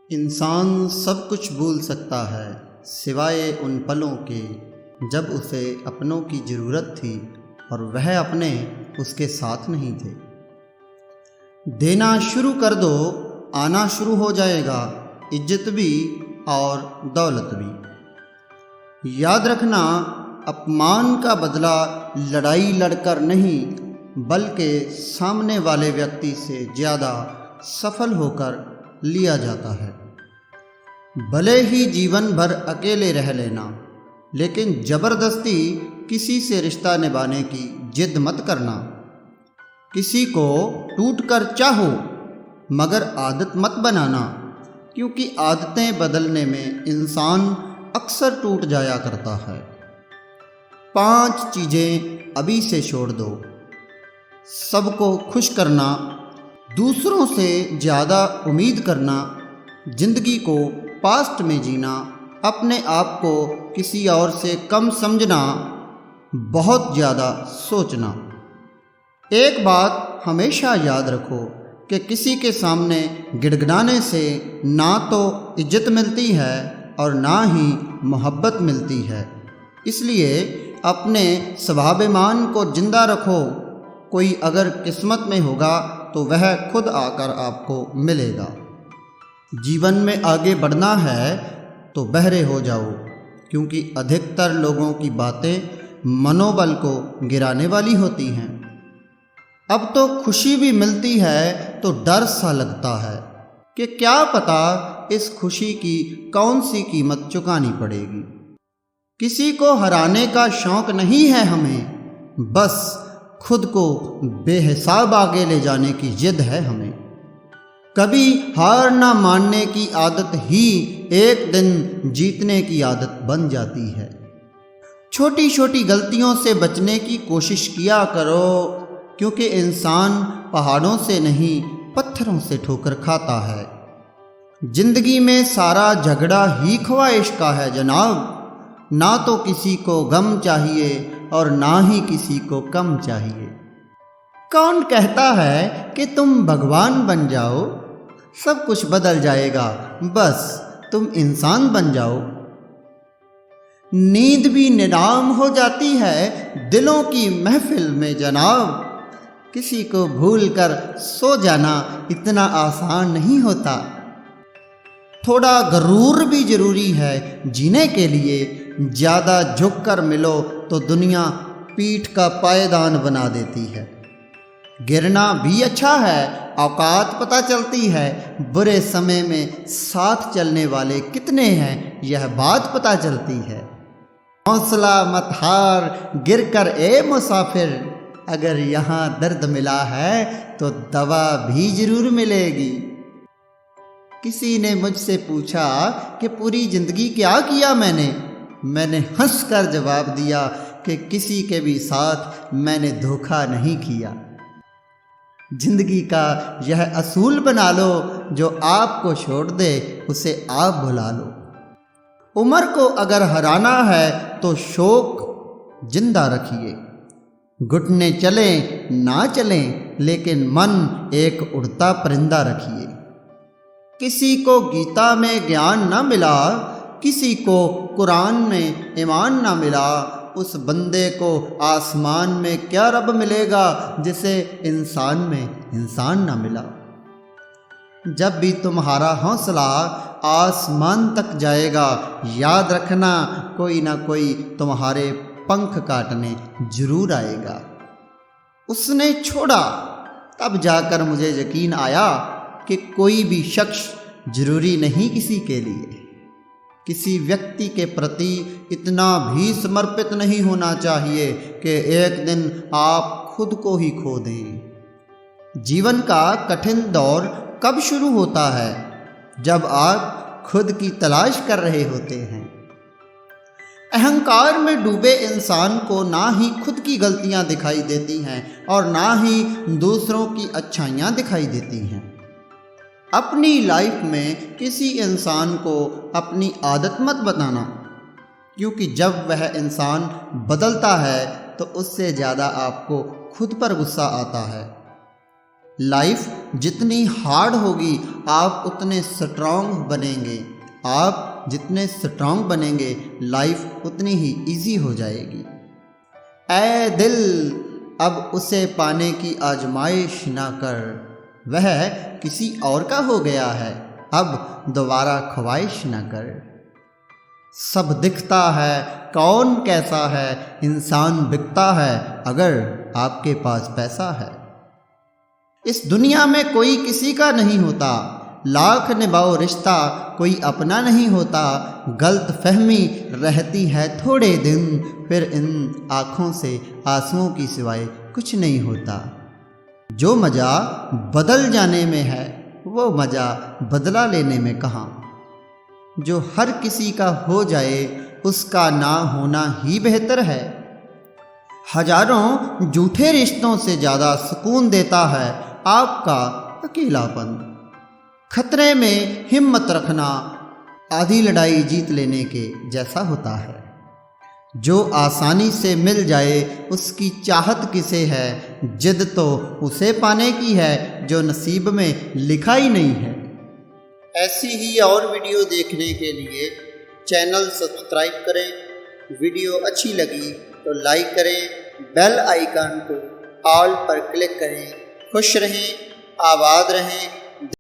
इंसान सब कुछ भूल सकता है सिवाय उन पलों के जब उसे अपनों की ज़रूरत थी और वह अपने उसके साथ नहीं थे। देना शुरू कर दो, आना शुरू हो जाएगा इज्जत भी और दौलत भी। याद रखना, अपमान का बदला लड़ाई लड़कर नहीं बल्कि सामने वाले व्यक्ति से ज़्यादा सफल होकर लिया जाता है। भले ही जीवन भर अकेले रह लेना, लेकिन ज़बरदस्ती किसी से रिश्ता निभाने की जिद मत करना। किसी को टूट कर चाहो मगर आदत मत बनाना, क्योंकि आदतें बदलने में इंसान अक्सर टूट जाया करता है। 5 चीज़ें अभी से छोड़ दो। सबको खुश करना, दूसरों से ज़्यादा उम्मीद करना, जिंदगी को पास्ट में जीना, अपने आप को किसी और से कम समझना, बहुत ज़्यादा सोचना। एक बात हमेशा याद रखो कि किसी के सामने गिड़गिड़ाने से ना तो इज्जत मिलती है और ना ही मोहब्बत मिलती है। इसलिए अपने स्वाभिमान को जिंदा रखो। कोई अगर किस्मत में होगा तो वह खुद आकर आपको मिलेगा। जीवन में आगे बढ़ना है तो बहरे हो जाओ, क्योंकि अधिकतर लोगों की बातें मनोबल को गिराने वाली होती हैं। अब तो खुशी भी मिलती है तो डर सा लगता है कि क्या पता इस खुशी की कौन सी कीमत चुकानी पड़ेगी। किसी को हराने का शौक नहीं है हमें, बस खुद को बेहिसाब आगे ले जाने की जिद है हमें। कभी हार ना मानने की आदत ही एक दिन जीतने की आदत बन जाती है। छोटी छोटी गलतियों से बचने की कोशिश किया करो, क्योंकि इंसान पहाड़ों से नहीं पत्थरों से ठोकर खाता है। जिंदगी में सारा झगड़ा ही ख्वाहिश का है जनाब। ना तो किसी को गम चाहिए और ना ही किसी को कम चाहिए। कौन कहता है कि तुम भगवान बन जाओ, सब कुछ बदल जाएगा, बस तुम इंसान बन जाओ। नींद भी निराम हो जाती है दिलों की महफिल में जनाब। किसी को भूल कर सो जाना इतना आसान नहीं होता। थोड़ा गरूर भी जरूरी है जीने के लिए। ज़्यादा झुक कर मिलो तो दुनिया पीठ का पायदान बना देती है। गिरना भी अच्छा है, औकात पता चलती है। बुरे समय में साथ चलने वाले कितने हैं यह बात पता चलती है। हौसला मत हार, गिर कर ए मुसाफिर। अगर यहाँ दर्द मिला है तो दवा भी जरूर मिलेगी। किसी ने मुझसे पूछा कि पूरी जिंदगी क्या किया मैंने हंसकर जवाब दिया कि किसी के भी साथ मैंने धोखा नहीं किया। जिंदगी का यह असूल बना लो, जो आपको छोड़ दे उसे आप भुला लो। उम्र को अगर हराना है तो शौक जिंदा रखिए। घुटने चलें ना चलें, लेकिन मन एक उड़ता परिंदा रखिए। किसी को गीता में ज्ञान न मिला, किसी को कुरान में ईमान ना मिला, उस बंदे को आसमान में क्या रब मिलेगा जिसे इंसान में इंसान ना मिला। जब भी तुम्हारा हौसला आसमान तक जाएगा, याद रखना कोई ना कोई तुम्हारे पंख काटने जरूर आएगा। उसने छोड़ा तब जाकर मुझे यकीन आया कि कोई भी शख्स जरूरी नहीं किसी के लिए। किसी व्यक्ति के प्रति इतना भी समर्पित नहीं होना चाहिए कि एक दिन आप खुद को ही खो दें। जीवन का कठिन दौर कब शुरू होता है? जब आप खुद की तलाश कर रहे होते हैं। अहंकार में डूबे इंसान को ना ही खुद की गलतियां दिखाई देती हैं और ना ही दूसरों की अच्छाइयां दिखाई देती हैं। अपनी लाइफ में किसी इंसान को अपनी आदत मत बताना, क्योंकि जब वह इंसान बदलता है तो उससे ज़्यादा आपको खुद पर गुस्सा आता है। लाइफ जितनी हार्ड होगी आप उतने स्ट्रांग बनेंगे। आप जितने स्ट्रांग बनेंगे लाइफ उतनी ही इजी हो जाएगी। ऐ दिल अब उसे पाने की आजमाइश ना कर, वह किसी और का हो गया है, अब दोबारा ख्वाहिश ना कर। सब दिखता है कौन कैसा है, इंसान बिकता है अगर आपके पास पैसा है। इस दुनिया में कोई किसी का नहीं होता, लाख निभाओ रिश्ता कोई अपना नहीं होता। गलत फहमी रहती है थोड़े दिन, फिर इन आँखों से आंसुओं की सिवाय कुछ नहीं होता। जो मज़ा बदल जाने में है वो मज़ा बदला लेने में कहाँ। जो हर किसी का हो जाए उसका ना होना ही बेहतर है। हजारों झूठे रिश्तों से ज़्यादा सुकून देता है आपका अकेलापन। खतरे में हिम्मत रखना आधी लड़ाई जीत लेने के जैसा होता है। जो आसानी से मिल जाए उसकी चाहत किसे है, जिद तो उसे पाने की है जो नसीब में लिखा ही नहीं है। ऐसी ही और वीडियो देखने के लिए चैनल सब्सक्राइब करें। वीडियो अच्छी लगी तो लाइक करें, बेल आइकन को ऑल पर क्लिक करें। खुश रहें, आबाद रहें।